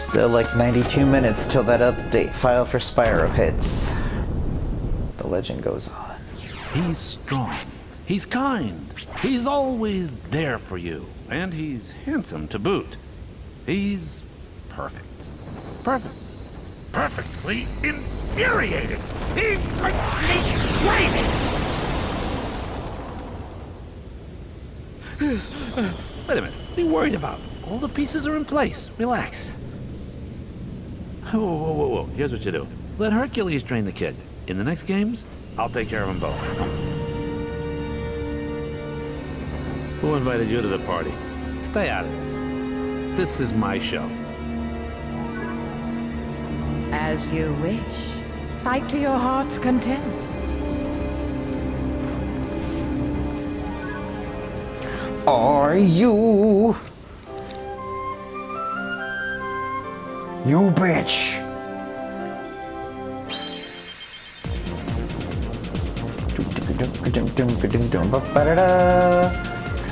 Still like 92 minutes till that update file for Spyro hits. The legend goes on. He's strong. He's kind. He's always there for you. And he's handsome to boot. He's perfect. Perfect. Perfectly infuriating. He makes me crazy. Wait a minute. What are you worried about? All the pieces are in place. Relax. Whoa. Here's what you do. Let Hercules train the kid. In the next games, I'll take care of them both. Who invited you to the party? Stay out of this. This is my show. As you wish. Fight to your heart's content. Are you? You bitch!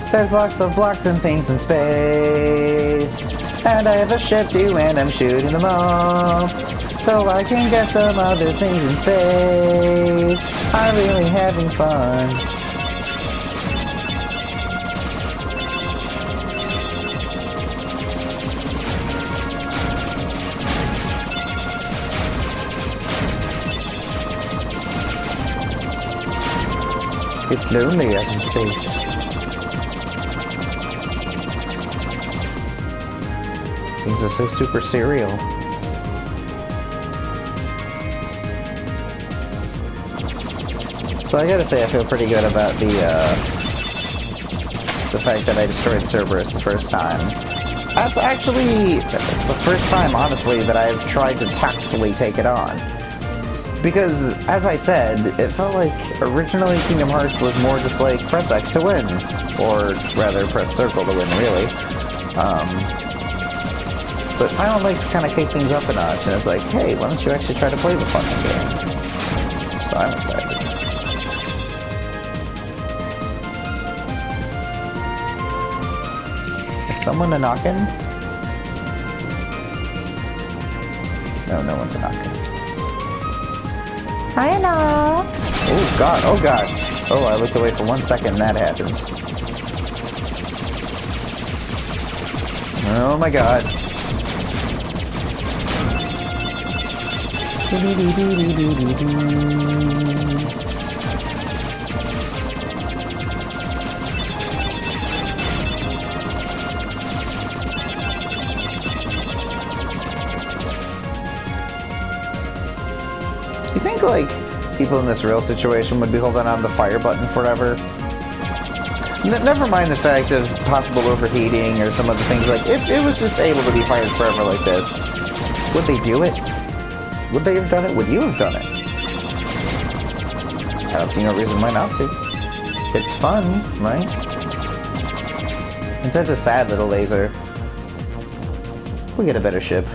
There's lots of blocks and things in space, and I have a ship too, and I'm shooting them all, so I can get some other things in space. I'm really having fun. It's lonely out in space. Things are so super serial. So I gotta say I feel pretty good about the fact that I destroyed Cerberus the first time. That's actually the first time, honestly, that I've tried to tactfully take it on. Because, as I said, it felt like originally Kingdom Hearts was more just like press X to win. Or rather, press circle to win, really. But Final Mix kind of kicked things up a notch, and it's like, hey, why don't you actually try to play the fucking game? So I'm excited. Is someone a-knocking? No, no one's a-knocking. Hello. Oh god, oh god. Oh, I looked away for 1 second and that happened. Oh my god. You think, like, people in this real situation would be holding on to the fire button forever? Never mind the fact of possible overheating or some other things, like, if it was just able to be fired forever like this, would they do it? Would they have done it? Would you have done it? I don't see no reason why not to. It's fun, right? It's such a sad little laser. We'll get a better ship.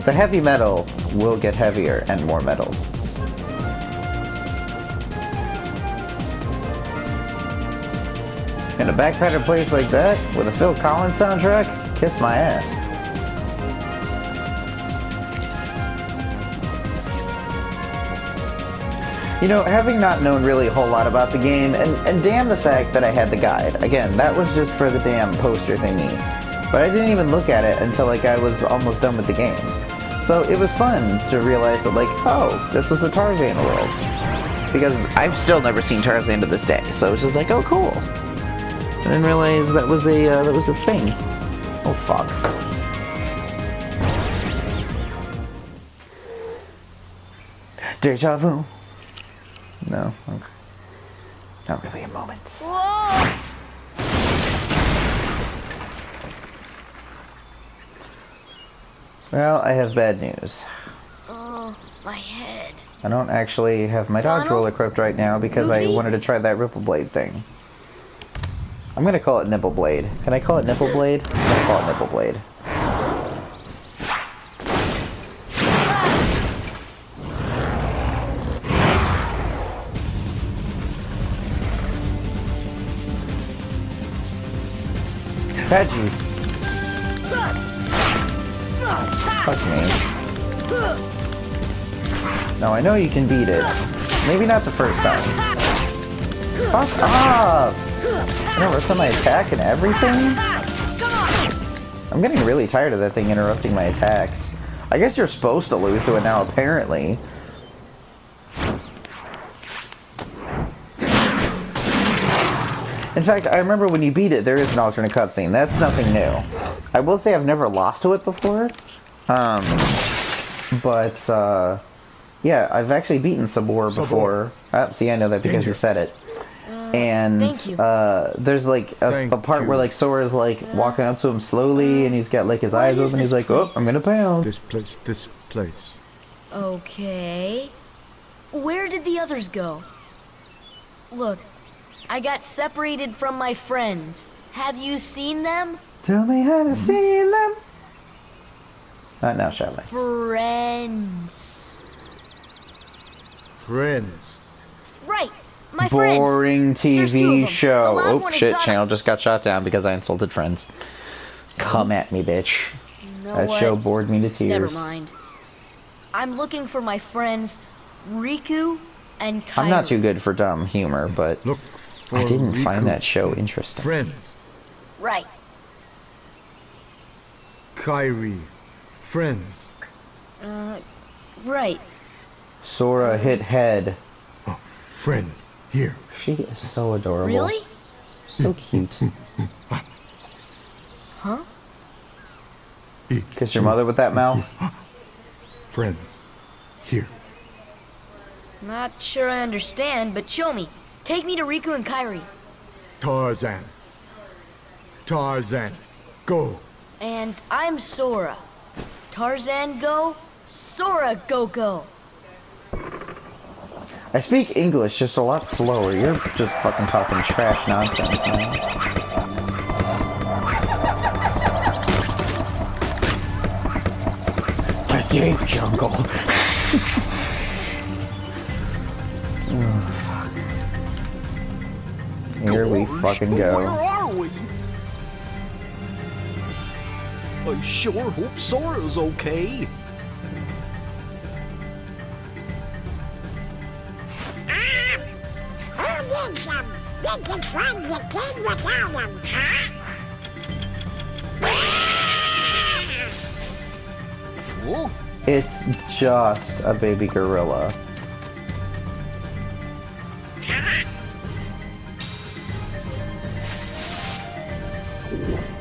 The heavy metal will get heavier and more metal. In a backpatter place like that, with a Phil Collins soundtrack, kiss my ass. You know, having not known really a whole lot about the game, and damn the fact that I had the guide. Again, that was just for the damn poster thingy. But I didn't even look at it until like I was almost done with the game. So it was fun to realize that, like, oh, this was a Tarzan world. Because I've still never seen Tarzan to this day, so it was just like, oh, cool. I didn't realize that was a thing. Oh fuck. Deja vu. No, okay. Not really a moment. Whoa! Well, I have bad news. Oh, my head. I don't actually have my dodge roll equipped right now because I Luffy? wanted to try that Ripple Blade thing. I'm gonna call it Nipple Blade. Can I call it Nipple Blade? I'm gonna call it Nipple Blade. Ah, jeez. Fuck me. No, I know you can beat it. Maybe not the first time. Fuck off! Interrupting my attack and everything? I'm getting really tired of that thing interrupting my attacks. I guess you're supposed to lose to it now, apparently. In fact, I remember when you beat it, there is an alternate cutscene. That's nothing new. I will say I've never lost to it before. Yeah, I've actually beaten Sabor before. See, I know that because you said it. And there's like a part where like Sora's like walking up to him slowly, and he's got like his eyes open. He's like, "Oh, I'm gonna pounce." This place. Okay. Where did the others go? Look, I got separated from my friends. Have you seen them? Tell me how to see them. Not now, Shadowlands. Friends. Right. My friends. Boring TV show. Oh shit, channel just got shot down because I insulted friends. Come at me, bitch. That show bored me to tears. Never mind. I'm looking for my friends Riku and Kairi. I'm not too good for dumb humor, but Look for I didn't Riku find that show interesting. Friends. Right. Kairi. Friends. Right. Sora hit head. Oh, friends. Here. She is so adorable. Really? So cute. Huh? Kiss your mother with that mouth? Friends. Here. Not sure I understand, but show me. Take me to Riku and Kairi. Tarzan. Go. And I'm Sora. Tarzan go, Sora go. I speak English just a lot slower. You're just fucking talking trash nonsense, man. The deep jungle. Oh, fuck. Here we fucking Where go. are we? I sure hope Sora's okay. Who needs them? We can find the kid without them, huh? Oh, It's just a baby gorilla.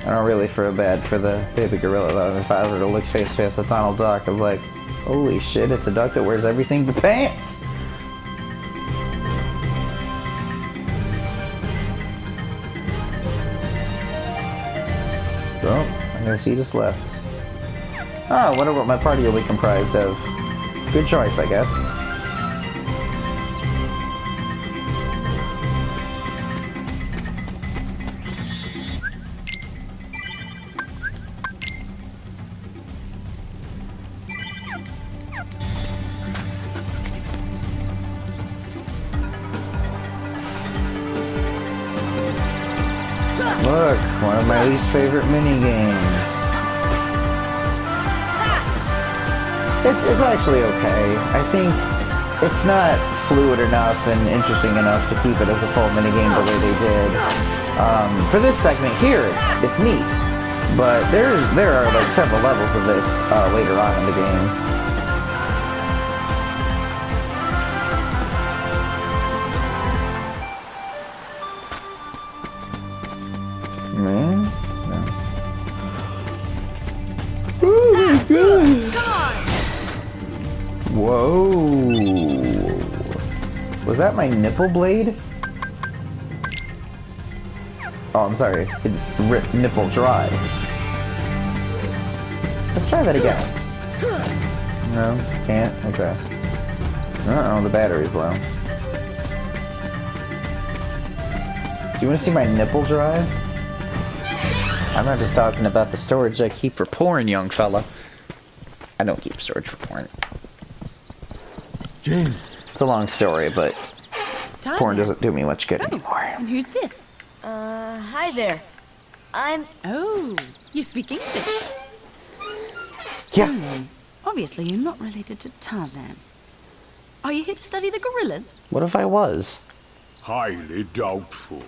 I don't really feel bad for the baby gorilla though. If I were to look face to face with Donald Duck, I'm like, holy shit, it's a duck that wears everything but pants! Well, I guess he just left. Oh, I wonder what my party will be comprised of. Good choice, I guess. Look, one of my least favorite mini games. It's actually okay. I think it's not fluid enough and interesting enough to keep it as a full minigame the way they did. For this segment here, it's neat, but there are like several levels of this later on in the game. Man, no. Oh my god! Whoa! Was that my nipple blade? Oh, I'm sorry. It ripped nipple dry. Let's try that again. No, can't. Okay. Uh-oh, the battery's low. Do you want to see my nipple drive? I'm not just talking about the storage I keep for porn, young fella. I don't keep storage for porn. Jane. It's a long story, but porn doesn't do me much good anymore. And who's this? Hi there. I'm... Oh, you speak English. So then, obviously you're not related to Tarzan. Are you here to study the gorillas? What if I was? Highly doubtful.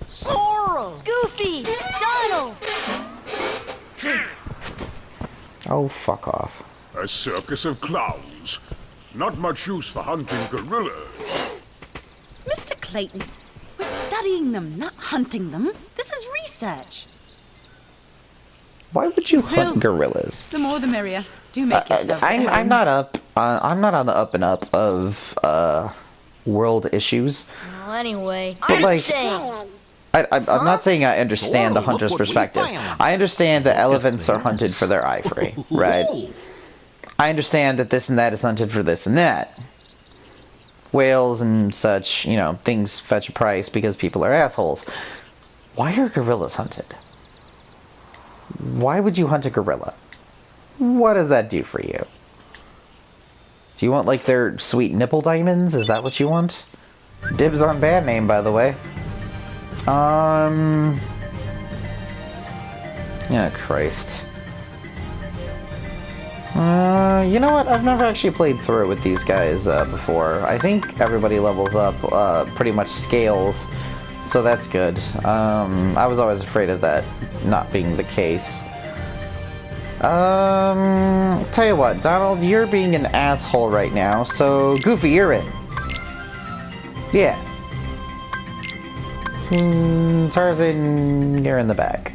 Sora! Goofy! Donald! Oh, fuck off. A circus of clowns. Not much use for hunting gorillas. Mr. Clayton, we're studying them, not hunting them. This is research. Why would you hunt Well, gorillas? The more the merrier. Do make yourself at I'm home. not up. I'm not on the up and up of world issues. Well, anyway, But, I'm like- staying. I'm not saying I understand the Sora, look hunter's what we perspective. found. I understand that elephants are hunted for their ivory, right? I understand that this and that is hunted for this and that. Whales and such, you know, things fetch a price because people are assholes. Why are gorillas hunted? Why would you hunt a gorilla? What does that do for you? Do you want, like, their sweet nipple diamonds? Is that what you want? Dibs on band name, by the way. Yeah, Christ. You know what? I've never actually played through it with these guys before. I think everybody levels up pretty much scales, so that's good. I was always afraid of that not being the case. Tell you what, Donald, you're being an asshole right now, so Goofy, you're in. Yeah. Tarzan, you're in the back.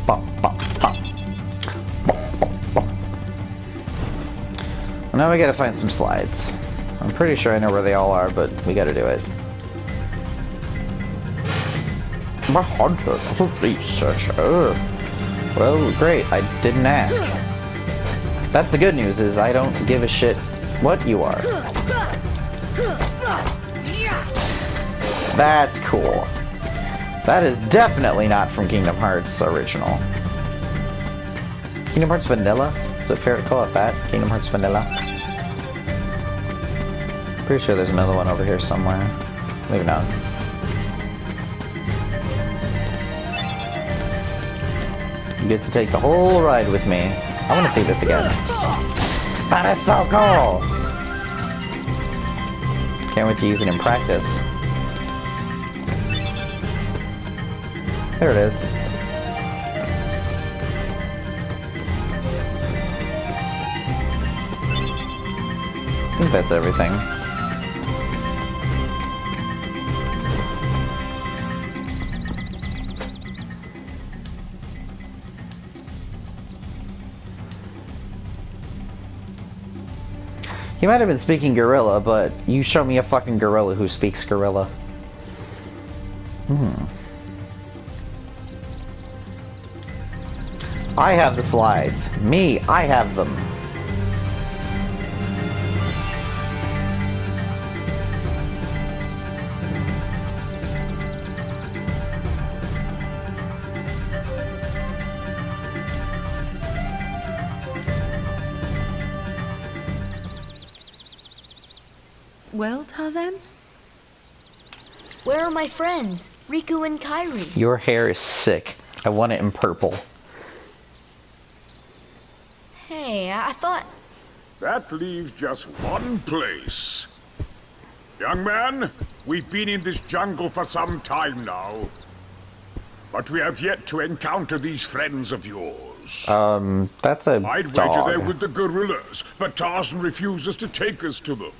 Bop, bop, bop. Bop, bop, bop. Well, now we gotta find some slides. I'm pretty sure I know where they all are, but we gotta do it. My hunter, researcher. Well, great, I didn't ask. That's the good news, is I don't give a shit what you are. That's cool. That is definitely not from Kingdom Hearts original. Kingdom Hearts Vanilla? Is it fair to call it that? Kingdom Hearts Vanilla? Pretty sure there's another one over here somewhere. Maybe not. You get to take the whole ride with me. I want to see this again. That is so cool! Can't wait to use it in practice. There it is. I think that's everything. He might have been speaking gorilla, but you show me a fucking gorilla who speaks gorilla. I have the slides. Me, I have them. Well, Tarzan? Where are my friends, Riku and Kairi? Your hair is sick. I want it in purple. Hey, I thought... That leaves just one place. Young man, we've been in this jungle for some time now. But we have yet to encounter these friends of yours. That's a I'd wager dog. they're with the gorillas, but Tarzan refuses to take us to them.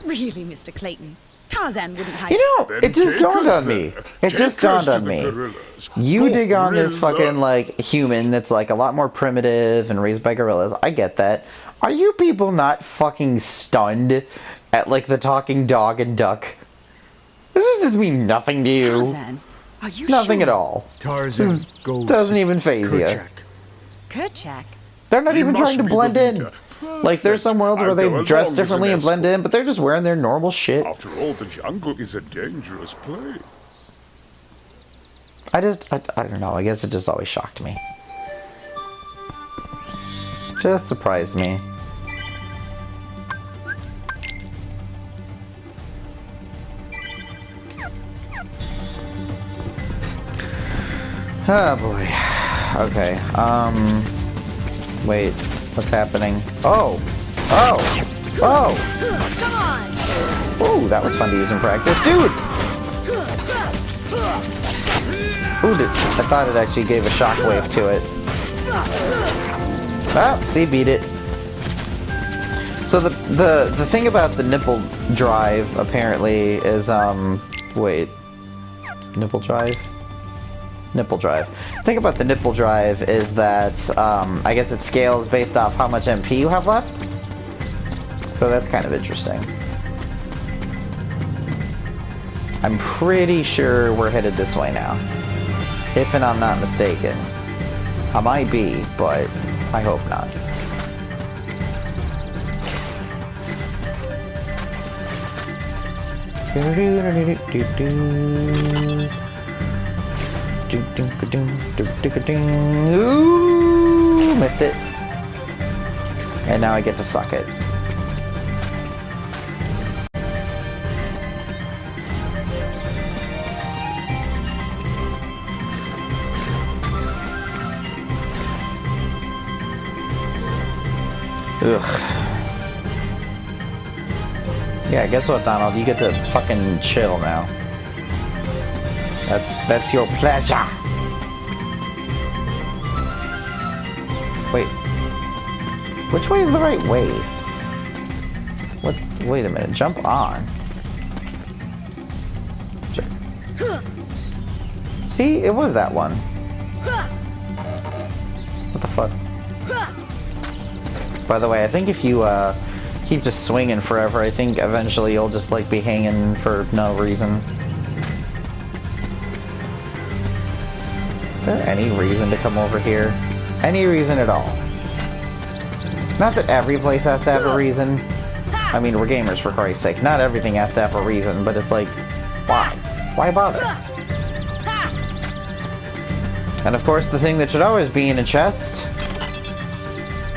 Really, Mr. Clayton? Tarzan wouldn't hide. You know, Then it just take dawned us on me. there. It Take just us dawned to on the me. gorillas. You dig on this Gorilla. fucking, like, human that's, like, a lot more primitive and raised by gorillas. I get that. Are you people not fucking stunned at, like, the talking dog and duck? This just mean nothing to you. Tarzan, are you Nothing sure? at all. Tarzan This goes doesn't even phase you. Kerchak. Kerchak? They're not He even must trying to be the blend in. leader. Like, there's some worlds where I'll they go dress along as differently an and blend in, but they're just wearing their normal shit. After all, the jungle is a dangerous place. I don't know, I guess it just always shocked me. Just surprised me. Oh boy. Okay. Wait. What's happening? Oh! Oh! Oh! Come on! Ooh, that was fun to use in practice. Dude! Ooh, I thought it actually gave a shockwave to it. Ah, see, beat it. So the thing about the nipple drive, apparently, is, wait. Nipple drive? Nipple drive. The thing about the nipple drive is that, I guess it scales based off how much MP you have left. So that's kind of interesting. I'm pretty sure we're headed this way now. If and I'm not mistaken. I might be, but I hope not. Ooh, missed it. And now I get to suck it. Ugh. Yeah, guess what, Donald? You get to fucking chill now. That's your pleasure. Wait. Which way is the right way? What? Wait a minute. Jump on. See? It was that one. What the fuck? By the way, I think if you keep just swinging forever, I think eventually you'll just like be hanging for no reason. Is there any reason to come over here? Any reason at all? Not that every place has to have a reason. I mean, we're gamers, for Christ's sake. Not everything has to have a reason, but it's like, why? Why bother? And of course, the thing that should always be in a chest,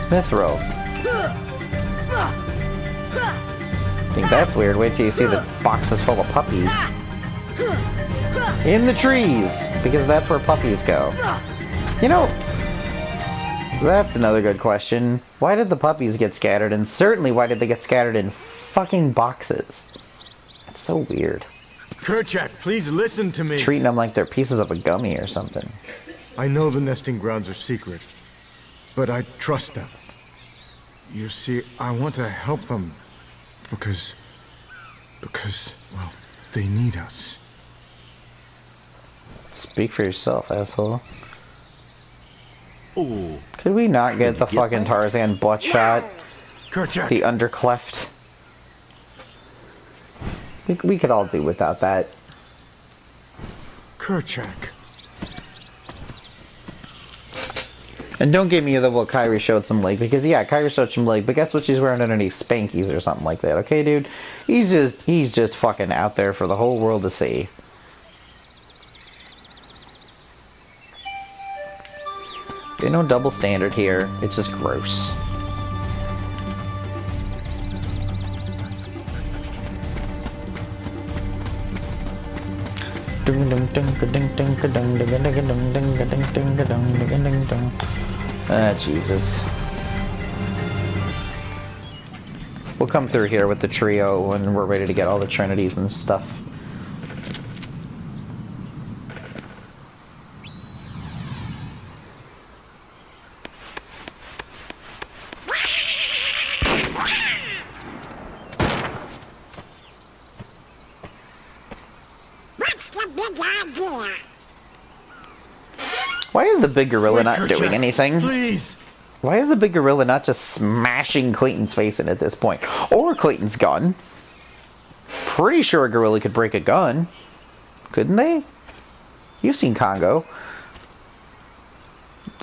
Mithril. I think that's weird. Wait till you see the boxes full of puppies. In the trees! Because that's where puppies go. You know, that's another good question. Why did the puppies get scattered? And certainly why did they get scattered in fucking boxes? That's so weird. Kerchak, please listen to me. Treating them like they're pieces of a gummy or something. I know the nesting grounds are secret, but I trust them. You see, I want to help them because, well, they need us. Speak for yourself, asshole. Oh, Could we not get the fucking Tarzan butt shot? Kerchak! The undercleft? We could all do without that. Kerchak. And don't give me the well, Kyrie showed some leg, because yeah, Kyrie showed some leg, but guess what she's wearing underneath? Spankies or something like that, okay, dude? He's just fucking out there for the whole world to see. There's no double standard here. It's just gross. Ah, Jesus. We'll come through here with the trio when we're ready to get all the trinities and stuff. What's the big idea? Why is the big gorilla Wait, not Kerchak, doing anything? Please! Why is the big gorilla not just smashing Clayton's face in at this point? Or Clayton's gun? Pretty sure a gorilla could break a gun. Couldn't they? You've seen Congo.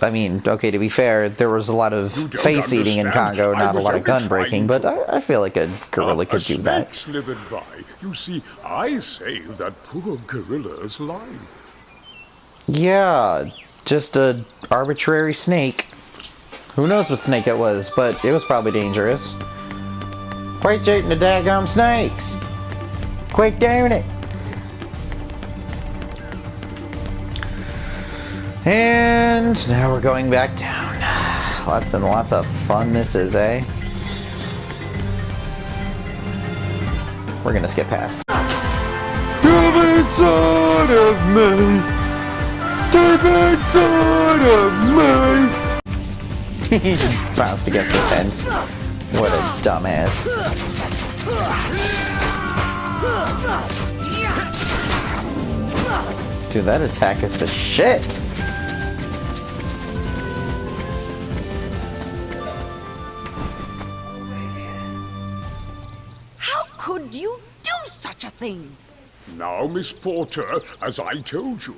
I mean, okay, to be fair, there was a lot of face eating in Congo, not a lot of gun breaking, but I feel like a gorilla could do that. A snake slithered by. You see, I saved that poor gorilla's life. Yeah, just a arbitrary snake. Who knows what snake it was, but it was probably dangerous. Quit shooting the daggum snakes! Quit doing it! And now we're going back down. Lots and lots of fun this is, eh? We're gonna skip past. Deep inside of me. Deep inside of me. He just bounced against the tent. What a dumbass. Dude, that attack is the shit. How could you do such a thing? Now, Miss Porter, as I told you,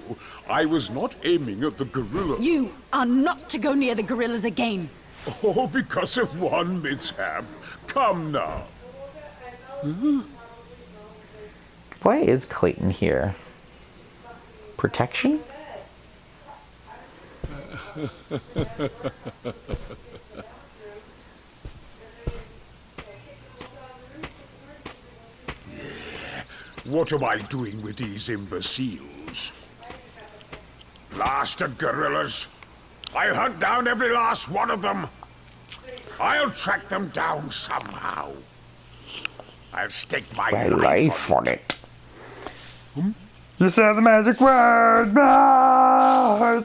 I was not aiming at the gorilla. You are not to go near the gorillas again. Oh, because of one mishap. Come now. Why is Clayton here? Protection? What am I doing with these imbeciles? Blasted gorillas. I'll hunt down every last one of them. I'll track them down somehow. I'll stake my life on it. You said the magic word, heartless.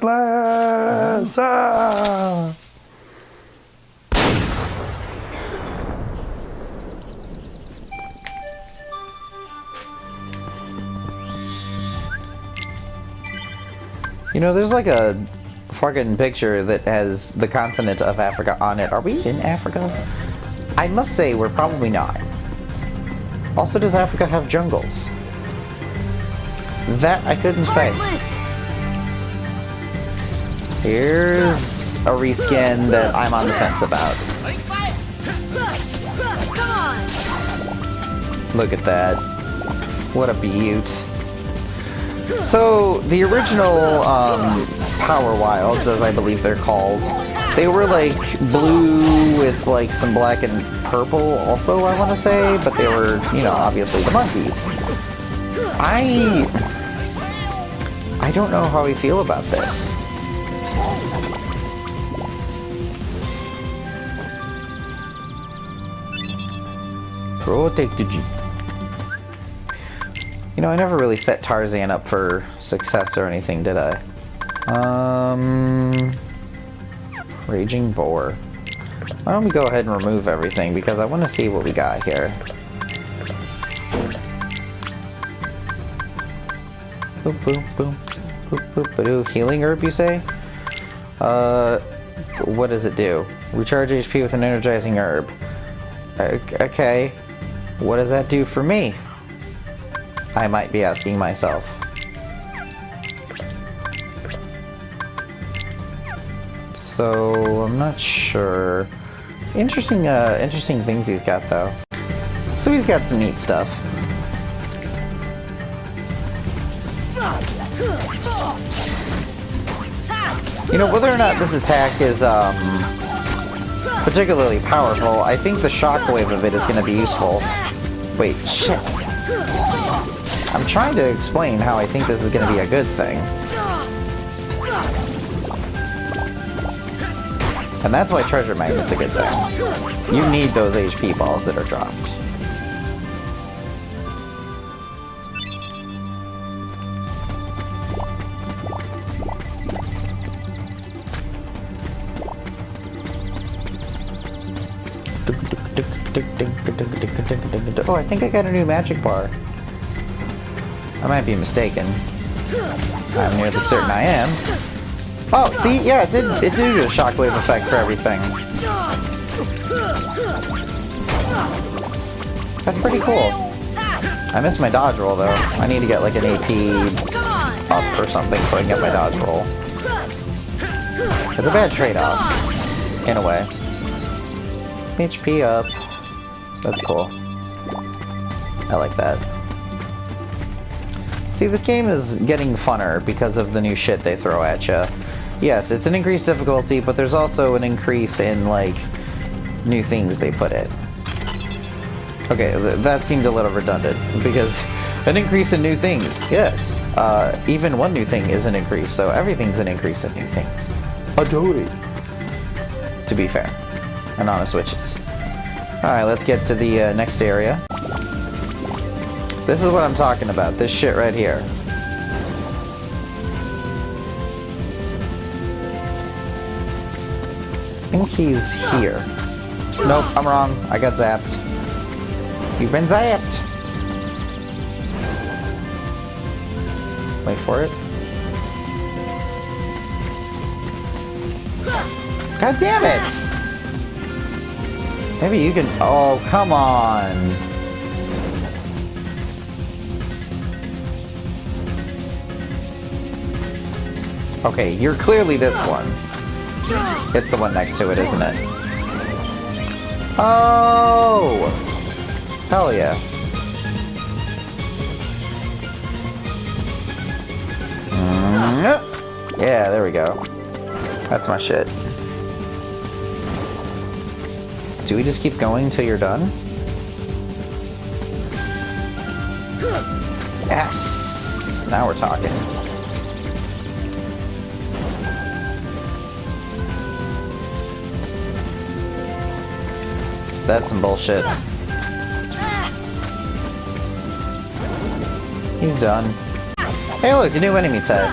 You know, there's like a fucking picture that has the continent of Africa on it. Are we in Africa? I must say, we're probably not. Also, does Africa have jungles? That I couldn't say. Here's a reskin that I'm on the fence about. Look at that. What a beaut. So, the original Power Wilds, as I believe they're called, they were like blue with like some black and purple also, I want to say, but they were, you know, obviously the monkeys. I don't know how I feel about this. Protect the Jeep. You know, I never really set Tarzan up for success or anything, did I? Raging Boar. Why don't we go ahead and remove everything, because I want to see what we got here. Boop, boop, boop. Boop, boop, ba-doo. Healing herb, you say? What does it do? Recharge HP with an energizing herb. Okay. What does that do for me? I might be asking myself. So, I'm not sure. Interesting things he's got, though. So he's got some neat stuff. You know, whether or not this attack is, particularly powerful, I think the shockwave of it is going to be useful. Wait, shit. I'm trying to explain how I think this is going to be a good thing. And that's why Treasure Magnet's a good thing. You need those HP balls that are dropped. Oh, I think I got a new magic bar. I might be mistaken. I'm nearly certain I am. Oh, see? Yeah, it did do a shockwave effect for everything. That's pretty cool. I missed my dodge roll, though. I need to get, like, an AP up or something so I can get my dodge roll. It's a bad trade-off, in a way. HP up. That's cool. I like that. See, this game is getting funner because of the new shit they throw at you. Yes, it's an increased difficulty, but there's also an increase in, like, new things they put in. Okay, that seemed a little redundant, because An increase in new things, yes. Even one new thing is an increase, so everything's an increase in new things. Adori. To be fair. And on the switches. Alright, let's get to the next area. This is what I'm talking about, this shit right here. I think he's here. Nope, I'm wrong. I got zapped. You've been zapped! Wait for it. God damn it! Maybe you can... Oh, come on! Okay, you're clearly this one. It's the one next to it, isn't it? Oh! Hell yeah. Yeah, there we go. That's my shit. Do we just keep going till you're done? Yes! Now we're talking. That's some bullshit. He's done. Hey look, a new enemy type.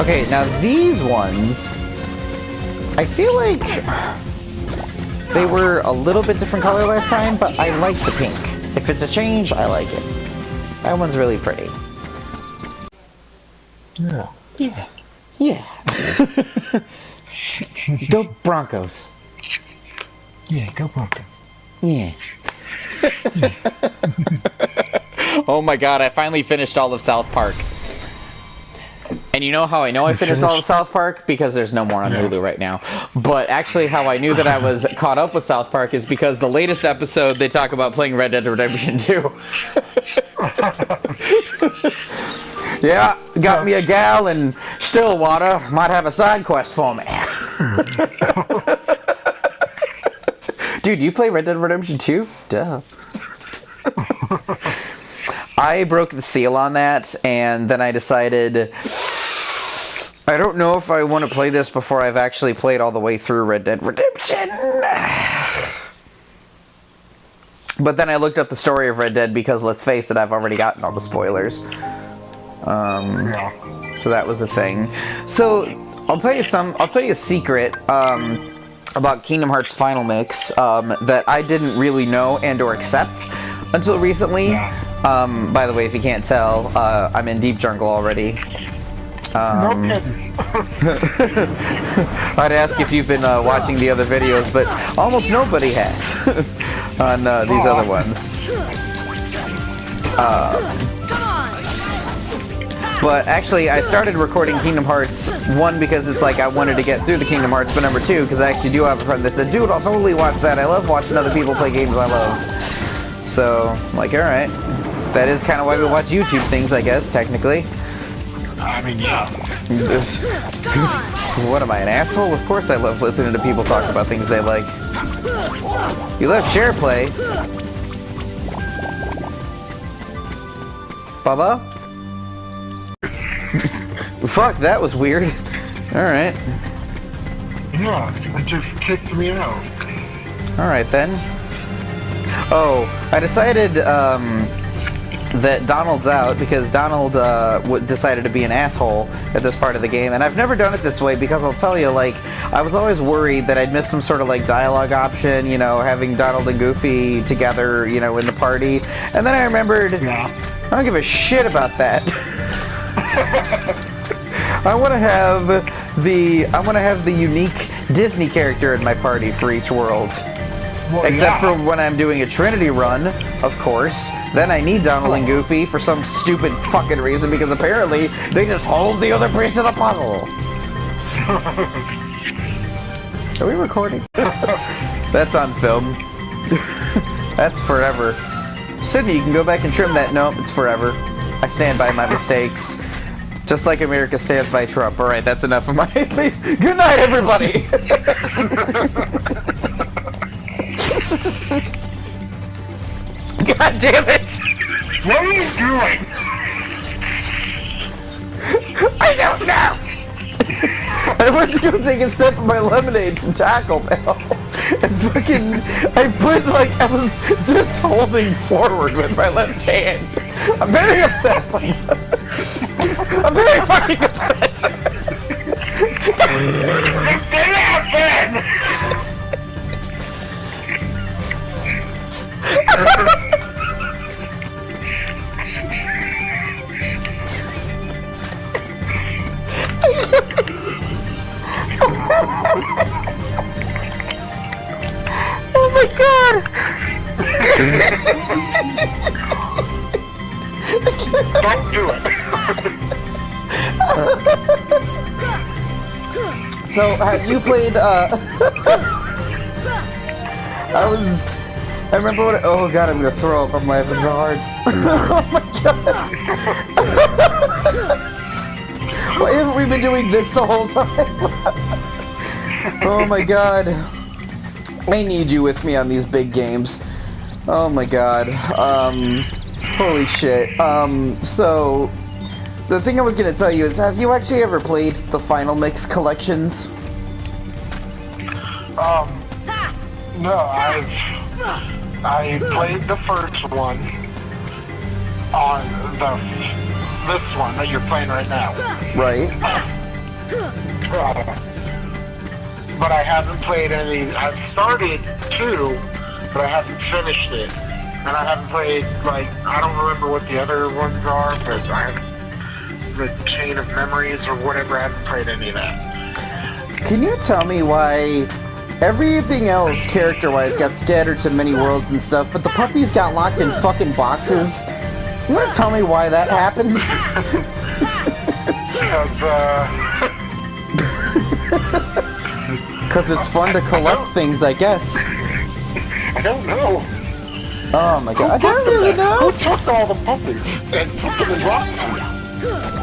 Okay, now these ones... I feel like... they were a little bit different color last time, but I like the pink. If it's a change, I like it. That one's really pretty. Yeah. Yeah. Yeah. Go Broncos. Yeah, go Broncos. Yeah. Oh my god, I finally finished all of South Park. And you know how I know I finished all of South Park? Because there's no more on Hulu right now. But actually how I knew that I was caught up with South Park is because the latest episode they talk about playing Red Dead Redemption 2. Yeah, got me a gal in Stillwater. Might have a side quest for me. Dude, you play Red Dead Redemption 2? Duh. I broke the seal on that, and then I decided... I don't know if I want to play this before I've actually played all the way through Red Dead Redemption. But then I looked up the story of Red Dead because, let's face it, I've already gotten all the spoilers. So that was a thing. So, I'll tell you a secret, about Kingdom Hearts Final Mix, that I didn't really know and or accept until recently. By the way, if you can't tell, I'm in Deep Jungle already. I'd ask if you've been watching the other videos, but almost nobody has on these other ones. But actually, I started recording Kingdom Hearts 1 because it's like I wanted to get through the Kingdom Hearts, but number 2, because I actually do have a friend that said, dude, I'll totally watch that. I love watching other people play games I love. So, I'm like, alright. That is kind of why we watch YouTube things, I guess, technically. I mean, yeah. What am I, an asshole? Of course I love listening to people talk about things they like. You love SharePlay. Bubba? Fuck, that was weird. Alright. Yeah, it just kicked me out. Alright then. Oh, I decided, that Donald's out because Donald decided to be an asshole at this part of the game, and I've never done it this way because I'll tell you, like, I was always worried that I'd miss some sort of like dialogue option, you know, having Donald and Goofy together, you know, in the party, and then I remembered, I don't give a shit about that. I want to have the unique Disney character in my party for each world. Well, except for when I'm doing a Trinity run, of course. Then I need Donald and Goofy for some stupid fucking reason because apparently they just hold the other piece of the puzzle. Are we recording? That's on film. That's forever. Sydney, you can go back and trim that. Nope, it's forever. I stand by my mistakes. Just like America stands by Trump. Alright, that's enough of my... Good night, everybody! God damn it! What are you doing? I don't know! I went to go take a sip of my lemonade from Taco Bell, and fucking, I was just holding forward with my left hand. I'm very upset. I'm very fucking upset. Get out then! Oh my god! Don't do it. So, have you played, I remember what, oh god, I'm gonna throw up, I'm laughing so hard. Oh my god! Why haven't we been doing this the whole time? Oh my god. I need you with me on these big games. Oh my god. Holy shit. So, the thing I was gonna tell you is, have you actually ever played the Final Mix collections? No, I played the first one on this one that you're playing right now. Right. But I haven't played any. I've started 2, but I haven't finished it. And I haven't played, like, I don't remember what the other ones are, but I have the Chain of Memories or whatever. I haven't played any of that. Can you tell me why everything else character-wise got scattered to many worlds and stuff, but the puppies got locked in fucking boxes? You wanna tell me why that happened? Because it's fun to collect things, I guess. I don't know. Oh my god, I don't really know. Who took all the puppies and put them in boxes?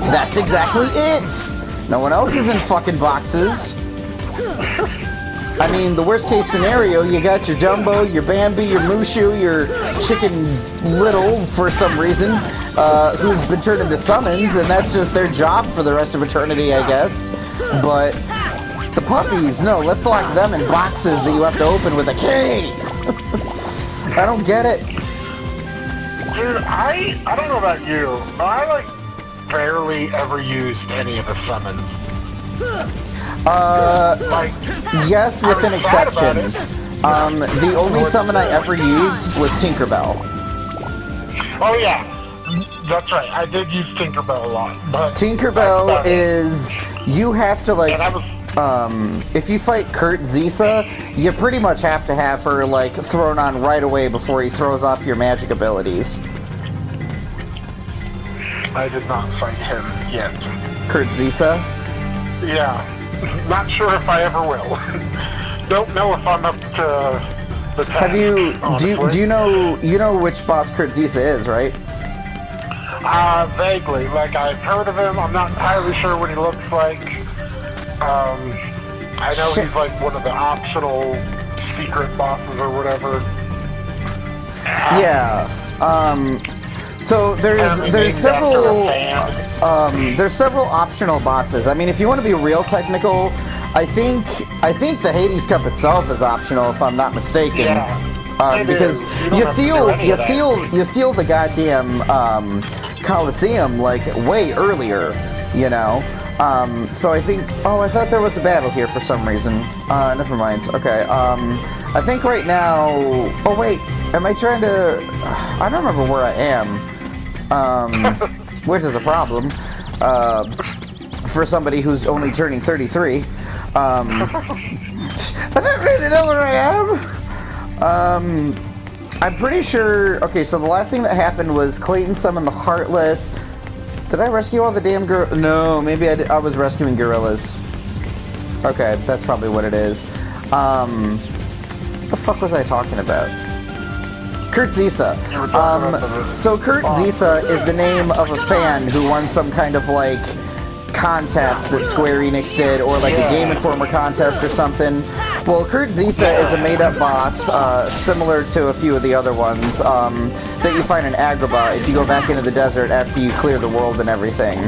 That's exactly it! No one else is in fucking boxes. I mean, the worst case scenario, you got your Jumbo, your Bambi, your Mushu, your Chicken Little, for some reason, who's been turned into summons, and that's just their job for the rest of eternity, I guess. But the puppies, no, let's lock them in boxes that you have to open with a key! I don't get it. Dude, I don't know about you, but I, like, barely ever used any of the summons. Yes, with an exception. The only summon I ever used was Tinkerbell. Oh yeah, that's right. I did use Tinkerbell a lot, but Tinkerbell is, you have to, like, and if you fight Kurt Zisa, you pretty much have to have her, like, thrown on right away before he throws off your magic abilities. I did not fight him yet. Kurt Zisa? Yeah, not sure if I ever will. Don't know if I'm up to the task. Have you, do you know which boss Kurt Zisa is, right? Vaguely. Like, I've heard of him. I'm not entirely sure what he looks like. I know Shit. he's like one of the optional secret bosses or whatever. Yeah. So there's several optional bosses. I mean, if you want to be real technical, I think the Hades Cup itself is optional, if I'm not mistaken. Yeah. Because you seal the goddamn Coliseum like way earlier, you know. So I think, I thought there was a battle here for some reason. Never mind. Okay. I think right now. Oh wait, am I trying to? I don't remember where I am. Which is a problem for somebody who's only turning 33. I don't really know where I am. I'm pretty sure. Okay, so the last thing that happened was Clayton summoned the Heartless. Did I rescue all the damn gorillas? No, maybe I was rescuing gorillas. Okay, that's probably what it is. What the fuck was I talking about? Kurt Zisa. So Kurt Zisa is the name of a fan who won some kind of, like, contest that Square Enix did, or like a Game Informer contest or something. Well, Kurt Zisa is a made-up boss, similar to a few of the other ones, that you find in Agrabah if you go back into the desert after you clear the world and everything.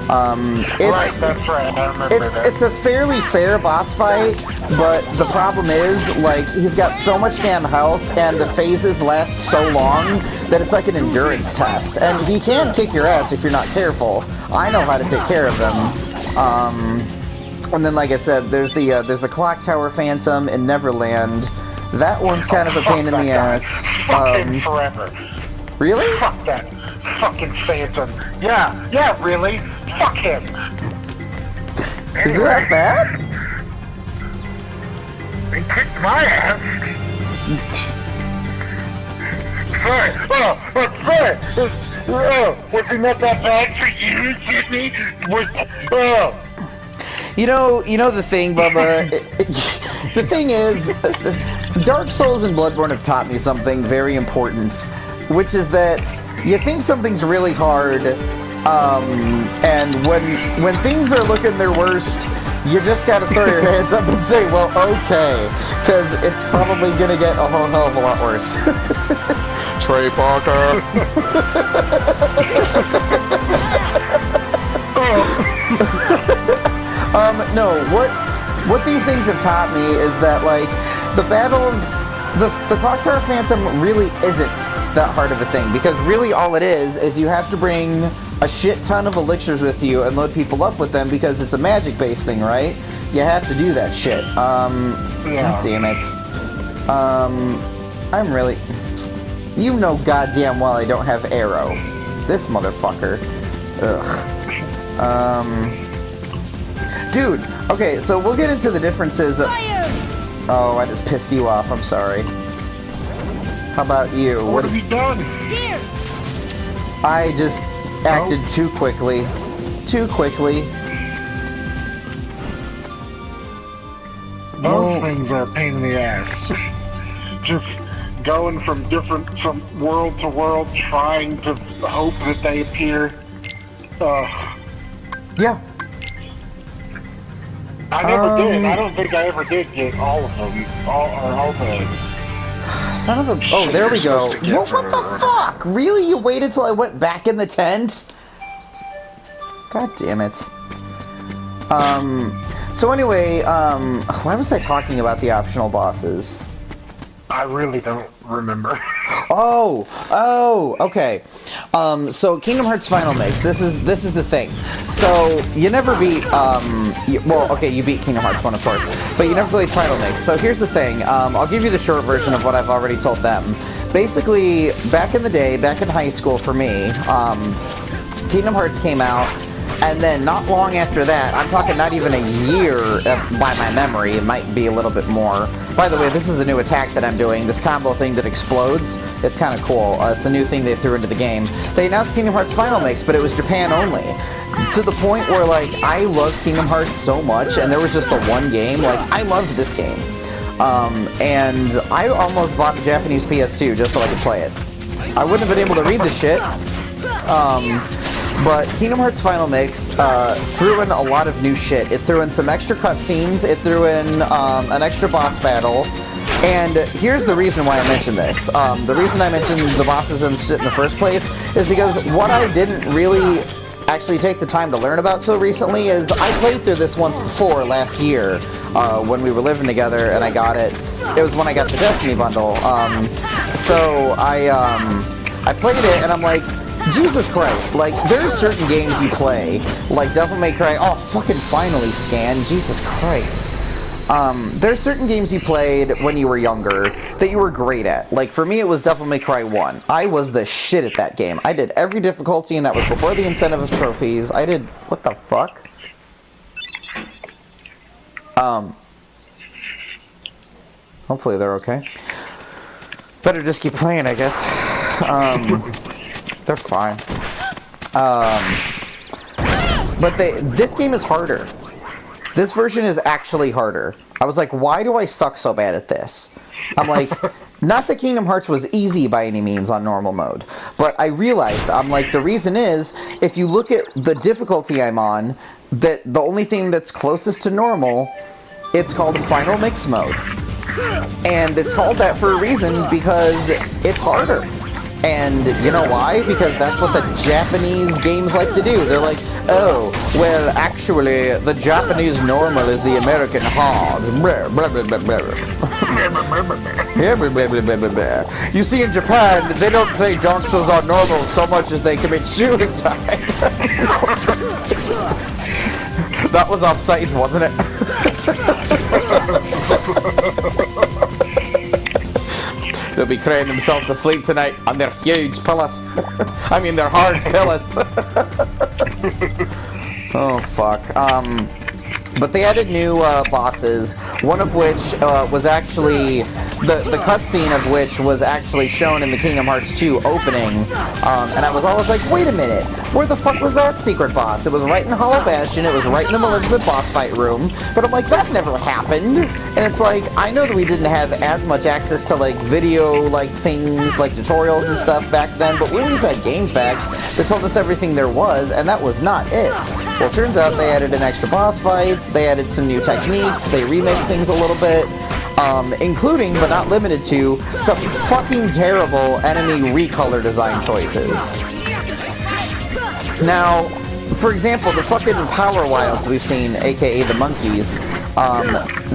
Right, that's right, I remember that. It's a fairly fair boss fight, but the problem is, like, he's got so much damn health, and the phases last so long that it's like an endurance test. And he can kick your ass if you're not careful. I know how to take care of him. And then, like I said, there's the Clock Tower Phantom in Neverland. That one's kind of a pain in the ass. Fuck him forever. Really? Fuck that fucking Phantom. Yeah, really? Fuck him. Is it that bad? He kicked my ass. Sorry. Was he not that bad for you, Sydney? You know the thing, Bubba. The thing is, Dark Souls and Bloodborne have taught me something very important, which is that you think something's really hard, and when things are looking their worst, you just gotta throw your hands up and say, well, okay, because it's probably gonna get a whole hell of a lot worse. Trey Parker. No, what these things have taught me is that, like, the battles, the Clock Tower Phantom really isn't that hard of a thing, because really all it is you have to bring a shit ton of elixirs with you and load people up with them, because it's a magic-based thing, right? You have to do that shit. God damn it. I'm really... You know goddamn well I don't have arrow. This motherfucker. Ugh. Dude, okay, so we'll get into the differences of... Oh, I just pissed you off, I'm sorry. How about you? What have you done? Here! I just acted too quickly. Those things are a pain in the ass. Just going from world to world, trying to hope that they appear. Yeah. I never did. I don't think I ever did get all of them. All the... Son of a... Oh, there we go. What the fuck? Really? You waited till I went back in the tent? God damn it. So anyway, why was I talking about the optional bosses? I really don't remember. Oh, okay. So Kingdom Hearts Final Mix. This is the thing. So you never beat. You beat Kingdom Hearts 1, of course, but you never played Final Mix. So here's the thing. I'll give you the short version of what I've already told them. Basically, back in the day, back in high school for me, Kingdom Hearts came out. And then not long after that, I'm talking not even a year by my memory, it might be a little bit more. By the way, this is a new attack that I'm doing, this combo thing that explodes. It's kind of cool. It's a new thing they threw into the game. They announced Kingdom Hearts Final Mix, but it was Japan only. To the point where, like, I loved Kingdom Hearts so much, and there was just the one game. Like, I loved this game. And I almost bought the Japanese PS2 just so I could play it. I wouldn't have been able to read the shit. But Kingdom Hearts Final Mix threw in a lot of new shit. It threw in some extra cutscenes, it threw in an extra boss battle, and here's the reason why I mentioned this. The reason I mentioned the bosses and shit in the first place is because what I didn't really actually take the time to learn about till recently is I played through this once before last year when we were living together and I got it. It was when I got the Destiny bundle. So I played it and I'm like, Jesus Christ, like, there's certain games you play, like Devil May Cry, oh, fucking finally, Scan, Jesus Christ. There's certain games you played when you were younger that you were great at. Like, for me, it was Devil May Cry 1. I was the shit at that game. I did every difficulty, and that was before the incentive of trophies. I did, what the fuck? Hopefully they're okay. Better just keep playing, I guess. They're fine. But this game is harder. This version is actually harder. I was like, why do I suck so bad at this? I'm like, not that Kingdom Hearts was easy by any means on normal mode, but I realized, I'm like, the reason is, if you look at the difficulty I'm on, that the only thing that's closest to normal it's called Final Mix Mode. And it's called that for a reason because it's harder. And you know why? Because that's what the Japanese games like to do. They're like, oh, well, actually, the Japanese normal is the American hard. Blah, blah, blah, blah, blah. Yeah, blah, blah, blah, blah, blah. You see, in Japan, they don't play Dark Souls on normal so much as they commit suicide. That was off sides, wasn't it? They'll be crying themselves to sleep tonight on their huge pillows. I mean, their hard pillows. Oh, fuck. But they added new bosses, one of which was actually, the cutscene of which was actually shown in the Kingdom Hearts 2 opening, and I was always like, wait a minute, where the fuck was that secret boss? It was right in Hollow Bastion, it was right in the Maleficent boss fight room, but I'm like, that never happened, and it's like, I know that we didn't have as much access to, like, video, like, things, like tutorials and stuff back then, but we at least had game facts that told us everything there was, and that was not it. Well, it turns out they added an extra boss fights, they added some new techniques, they remixed things a little bit, including, but not limited to, some fucking terrible enemy recolor design choices. Now, for example, the fucking Power Wilds we've seen, aka the monkeys,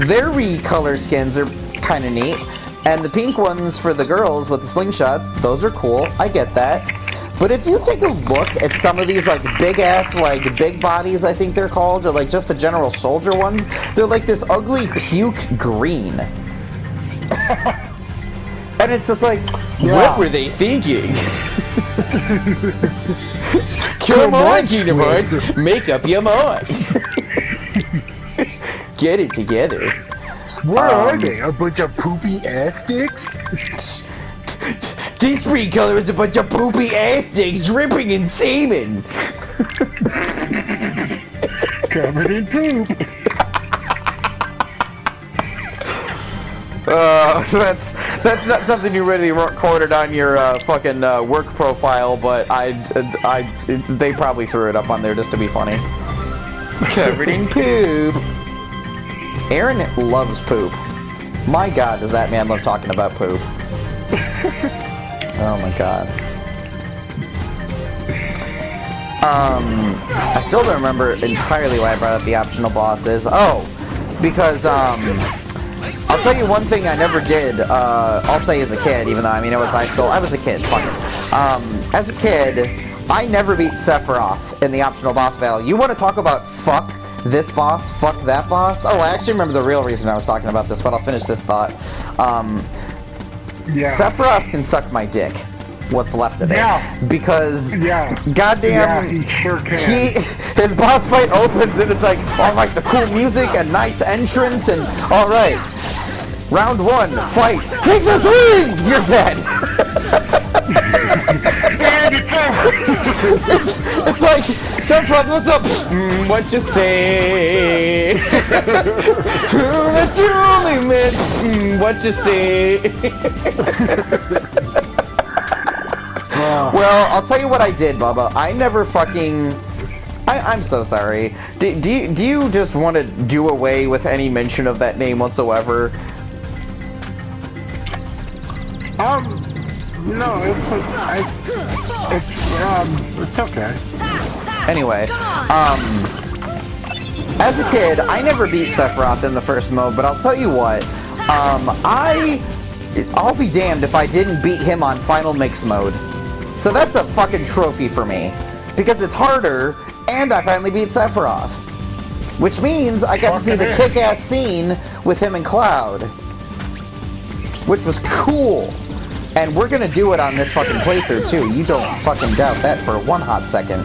their recolor skins are kind of neat, and the pink ones for the girls with the slingshots, those are cool, I get that. But if you take a look at some of these, like, big-ass, like, big bodies, I think they're called, or, like, just the general soldier ones, they're, like, this ugly puke green. And it's just like, what were they thinking? Come on, Kingdom Hearts, make up your mind. Get it together. Where are they? A bunch of poopy ass sticks? This recolor is a bunch of poopy ass sticks dripping in semen. Covered in poop. That's not something you really recorded on your fucking work profile, but they probably threw it up on there just to be funny. Covered in poop. Aaron loves poop. My God, does that man love talking about poop? Oh my God. I still don't remember entirely why I brought up the optional bosses. Oh, because I'll tell you one thing I never did. I'll say as a kid, even though I mean it was high school. I was a kid. Fuck it. As a kid, I never beat Sephiroth in the optional boss battle. You want to talk about fuck this boss, fuck that boss? Oh, I actually remember the real reason I was talking about this, but I'll finish this thought. Yeah. Sephiroth can suck my dick. What's left of it? Yeah. Because, goddamn, yeah, he sure can. His boss fight opens and it's like, all right, the cool music, a nice entrance, and all right, round one, fight. Takes a swing. You're dead. It's like, Sephiroth, what's up? What you say? That's your only man. What you say? Well, I'll tell you what I did, Bubba. I never fucking... I'm so sorry. Do you just want to do away with any mention of that name whatsoever? No, it's okay. Anyway, as a kid, I never beat Sephiroth in the first mode, but I'll tell you what, I'll be damned if I didn't beat him on Final Mix Mode. So that's a fucking trophy for me, because it's harder, and I finally beat Sephiroth. Which means I got to see the kick-ass scene with him and Cloud, which was cool. And we're gonna do it on this fucking playthrough too. You don't fucking doubt that for one hot second.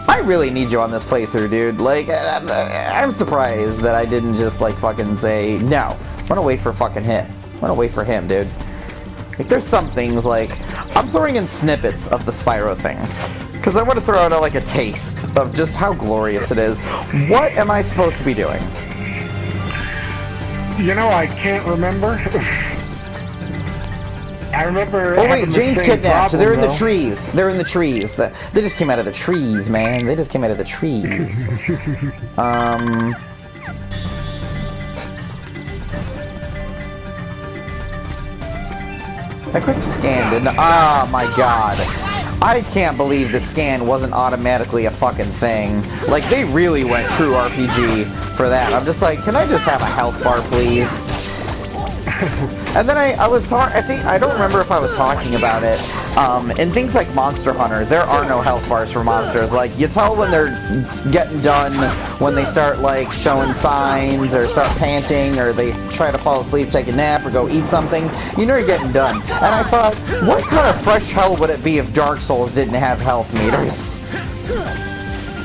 I really need you on this playthrough, dude. Like, I'm surprised that I didn't just like fucking say, no, I'm gonna wait for fucking him. I'm gonna wait for him, dude. Like, there's some things, like, I'm throwing in snippets of the Spyro thing. Because I want to throw out like a taste of just how glorious it is. What am I supposed to be doing? You know, I can't remember. I remember. Oh wait, Jane's kidnapped. They're in the trees. They're in the trees. They just came out of the trees, man. They just came out of the trees. I clicked scan, didn't I? Ah, my god. I can't believe that scan wasn't automatically a fucking thing. Like, they really went true RPG for that. I'm just like, can I just have a health bar, please? And then I don't remember if I was talking about it. In things like Monster Hunter, there are no health bars for monsters. Like, you tell when they're getting done, when they start, like, showing signs, or start panting, or they try to fall asleep, take a nap, or go eat something. You know you're getting done. And I thought, what kind of fresh hell would it be if Dark Souls didn't have health meters?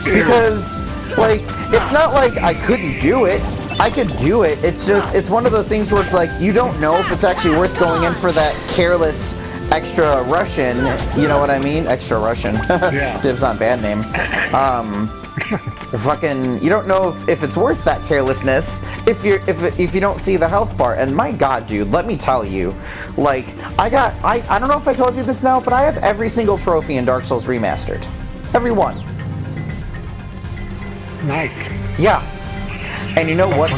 Because, like, it's not like I couldn't do it. I could do it. It's just, it's one of those things where it's like, you don't know if it's actually worth going in for that careless extra Russian, you know what I mean? Extra Russian. Yeah. Dibs on bad name. Fucking, you don't know if it's worth that carelessness if you don't see the health bar. And my god, dude, let me tell you, like, I don't know if I told you this now, but I have every single trophy in Dark Souls Remastered. Every one. Nice. Yeah. And you know what?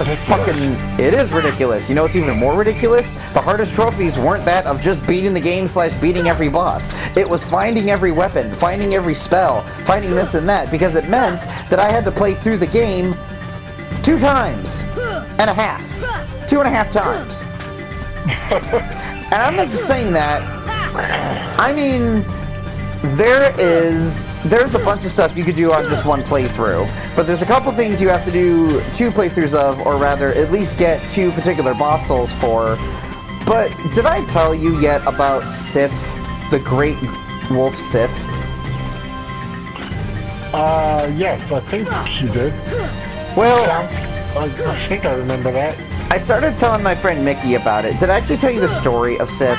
It is ridiculous. You know what's even more ridiculous? The hardest trophies weren't that of just beating the game / beating every boss. It was finding every weapon, finding every spell, finding this and that, because it meant that I had to play through the game 2.5 times. 2.5 times. And I'm not just saying that. I mean, there's a bunch of stuff you could do on just one playthrough, but there's a couple things you have to do 2 playthroughs of, or rather, at least get 2 particular boss souls for. But did I tell you yet about Sif, the Great Wolf Sif? Yes, I think you did. Well, I think I remember that. I started telling my friend Mickey about it. Did I actually tell you the story of Sif?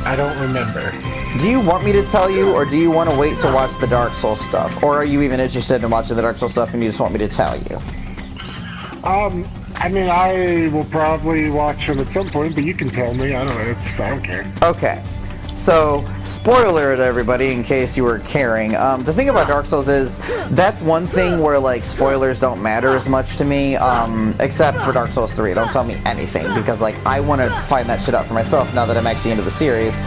I don't remember. Do you want me to tell you, or do you want to wait to watch the Dark Souls stuff? Or are you even interested in watching the Dark Souls stuff and you just want me to tell you? I mean, I will probably watch them at some point, but you can tell me. I don't care. Okay. So, spoiler to everybody, in case you were caring. The thing about Dark Souls is, that's one thing where, like, spoilers don't matter as much to me, except for Dark Souls 3. Don't tell me anything, because, like, I want to find that shit out for myself now that I'm actually into the series.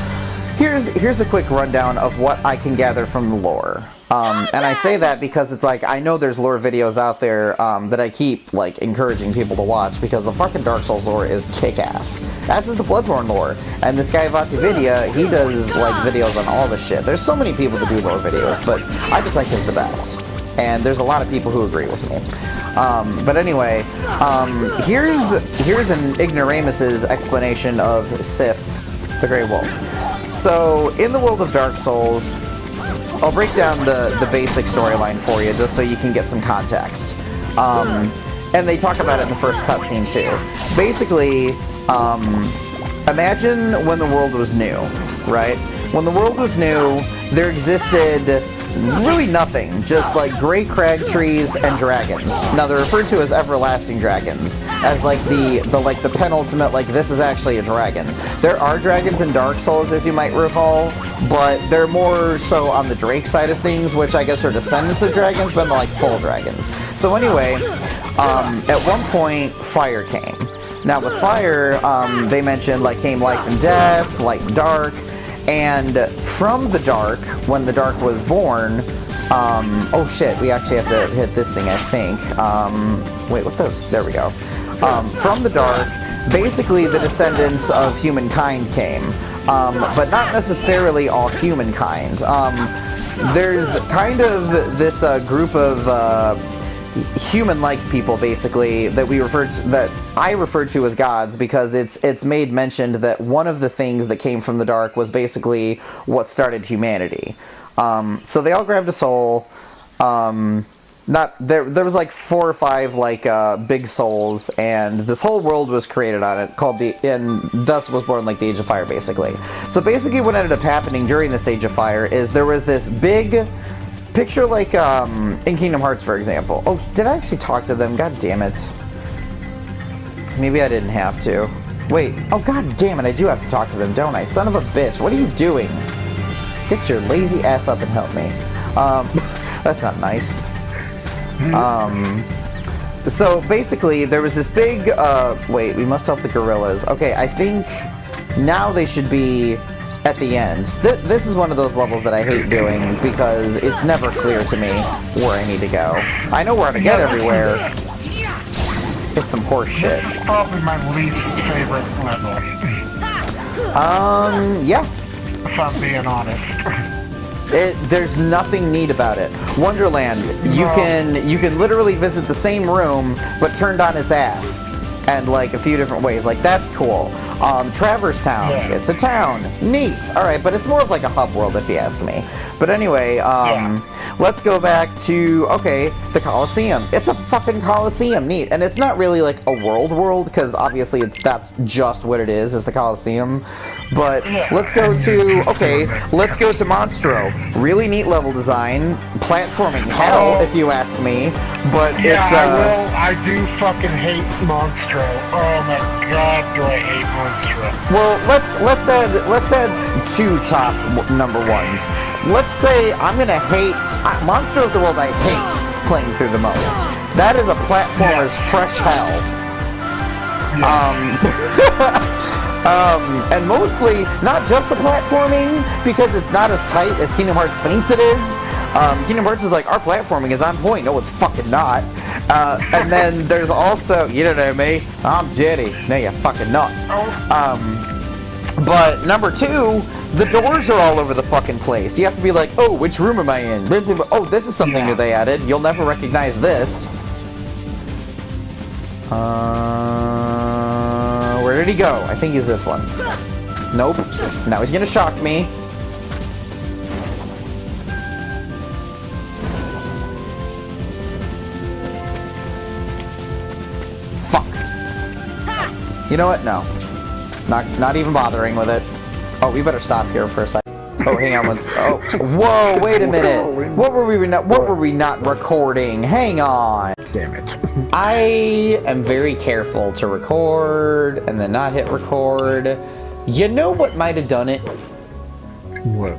Here's a quick rundown of what I can gather from the lore. And I say that because it's like, I know there's lore videos out there that I keep, like, encouraging people to watch, because the fucking Dark Souls lore is kick-ass. As is the Bloodborne lore. And this guy, Vatividia, he does, like, videos on all this shit. There's so many people that do lore videos, but I just like his the best. And there's a lot of people who agree with me. But anyway, here's an ignoramus's explanation of Sif, the Grey Wolf. So, in the world of Dark Souls, I'll break down the basic storyline for you, just so you can get some context. And they talk about it in the first cutscene, too. Basically, imagine when the world was new, right? When the world was new, there existed really nothing, just like gray crag trees and dragons. Now they're referred to as everlasting dragons, as like the penultimate, like, this is actually a dragon. There are dragons in Dark Souls, as you might recall, but they're more so on the Drake side of things, which I guess are descendants of dragons, but they're like full dragons. So anyway, at one point, fire came. Now with fire, they mentioned, like, came life and death, light and dark. And from the dark, when the dark was born, oh shit, we actually have to hit this thing, I think. Wait, what the, there we go. From the dark, basically the descendants of humankind came, but not necessarily all humankind. There's kind of this group of human-like people, basically, that I refer to as gods, because it's made mentioned that one of the things that came from the dark was basically what started humanity. So they all grabbed a soul. There was like 4 or 5 like big souls, and this whole world was created on it, and thus was born like the Age of Fire, basically. So basically, what ended up happening during this Age of Fire is there was this big picture, like, in Kingdom Hearts, for example. Oh, did I actually talk to them? God damn it. Maybe I didn't have to. Wait. Oh, god damn it, I do have to talk to them, don't I? Son of a bitch, what are you doing? Get your lazy ass up and help me. That's not nice. So basically, there was this big, wait, we must help the gorillas. Okay, I think now they should be at the end. This is one of those levels that I hate doing because it's never clear to me where I need to go. I know where to get everywhere. It's some horse shit. This is probably my least favorite level. Yeah. If I'm being honest. There's nothing neat about it. Wonderland, you can literally visit the same room, but turned on its ass. And like a few different ways. Like, that's cool. Traverse Town, it's a town. Neat. Alright, but it's more of like a hub world if you ask me. But anyway, let's go back to, okay, the Colosseum. It's a fucking Colosseum. Neat. And it's not really like a world, because obviously that's just what it is the Colosseum. But let's go to, okay, let's go to Monstro. Really neat level design. Platforming hell, if you ask me. But it's, I do fucking hate Monstro. Oh my god, do I hate Monstro. Well, let's add two top number ones. Let's say I'm gonna hate Monster of the World. I hate playing through the most. That is a platformer's fresh hell. And mostly not just the platforming, because it's not as tight as Kingdom Hearts thinks it is. Kingdom Hearts is like, our platforming is on point. No, it's fucking not. And then there's also, you don't know me, I'm Jetty. No, you fucking not. But number two, the doors are all over the fucking place. You have to be like, oh, which room am I in? Oh, this is something new they added. You'll never recognize this. Where did he go? I think he's this one. Nope. Now he's gonna shock me. Fuck. You know what? No. Not even bothering with it. Oh, we better stop here for a second. Oh, hang on. Oh, whoa! Wait a minute. What were we not recording? Hang on. Damn it. I am very careful to record and then not hit record. You know what might have done it? What?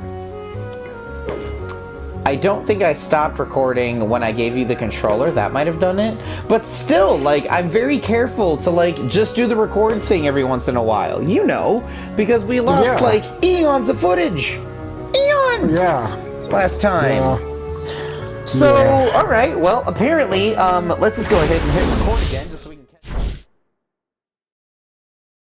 I don't think I stopped recording when I gave you the controller. That might have done it. But still, like, I'm very careful to, like, just do the record thing every once in a while. You know, because we lost, like, eons of footage. Eons! Yeah. Last time. Yeah. So, alright, well, apparently, let's just go ahead and hit record again. Just